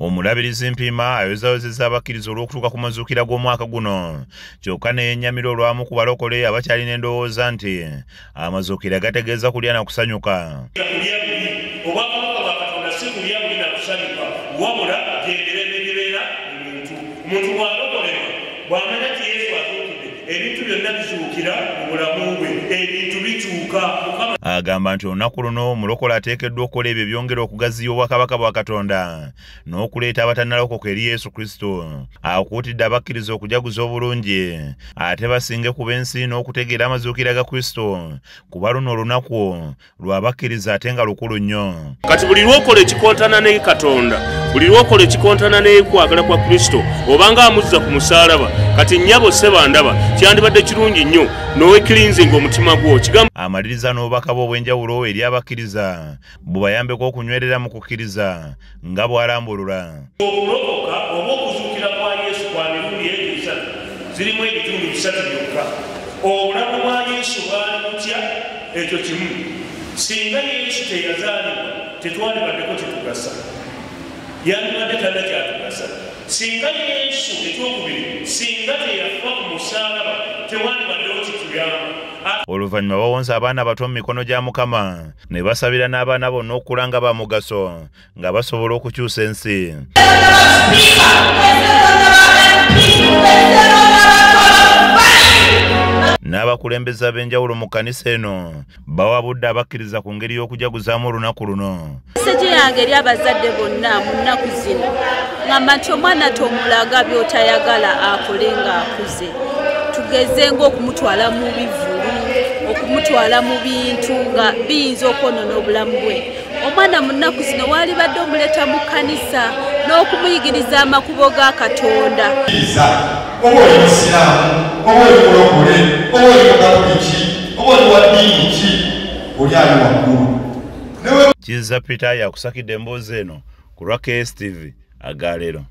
Omulabirizi Mpima ayozayozezza abakkiriza olw'okutuuka ku mazuukira g'omwaka guno, kyokka ne yennyamira olwamu ku balokole abakyalina endowooza nti amazuukira gategeeza kulya na kusanyuka. Obwakabaka bwa Katonda si kulya buli na kusanyuka, wabula gy'endereberera omuntu bw'alokolebwa bw'amanya nti Yesu azuukidde, ebintu byonna bizuukira mu bulamu bwe, ebintu bikyuka. Agamba nti olunaku luno omulokole ateekeddwa okukola ebyo byongera okugaziya obwakabaka bwa Katonda n'okuleeta abatannalokoka eri Yesu Kristo. Akuutidde abakkiriza okujaguza obulungi ate basinge ku b'ensi n'okutegeera amazuukira ga Kristo, kuba luno olunaku lw'abakkiriza ate nga lukulu nnyo. Kati buli lw'okola ekikontana ne Katonda, buli lw'okola ekikontana n'okwagala kwa Kristo, obanga amuzza ku musaalaba, kati nnyabo ssebandaba, kyandibadde kirungi nnyo n'owekirinzinga omutima gwo. Amaliriza n'obubaka obw'enjawulo eri abakkiriza bubayambeko okunywerera mu kukkiriza nga bw'alambulula. Okulokoka oba okuzuukira kwa Yesu kwa mirundi ebyo bisatu, zirimu ebitundu bisatu byokka. Obulamu bwa Yesu bwali butya? Ekyo kimu. Singa Yesu teyazaalibwa, tetwandibaddeko kitugasa, yandibadde talina kyatugasa. Singa Yesu, ekyokubiri, singa teyafa ku musaalaba, tewandibaddewo kituyamba. Oluvannyuma bawonza abaana bato mu mikono gya Mukama ne basabira n'abaana bonna okukula nga ba mugaso nga basobola okukyusa ensi. N'abakulembeze ab'enjawulo mu kkanisa eno bawabudde abakkiriza ku ngeri y'okujaguzaamu olunaku luno. Meseji yange eri abazadde bonna mu nnaku zino ngamba nti omwana tomulaga by'otayagala akole ng'akuze. Tugeze ng'okumutwala mu bivulu, okumutwala mu bintu nga biyinza okwonoona obulamu bwe. Omwana mu nnaku zino waalibadde omuleeta mu kkanisa n'okumuyigiriza amakubo ga Katonda. Oba oli Musiraamu, oba oli mulokole, oba oli Mukatoliki, oba oli wa ddiini ki, oli ali waggulu. Kizza Peter yakusakidde emboozi eno ku lwa KSTV Agaleero.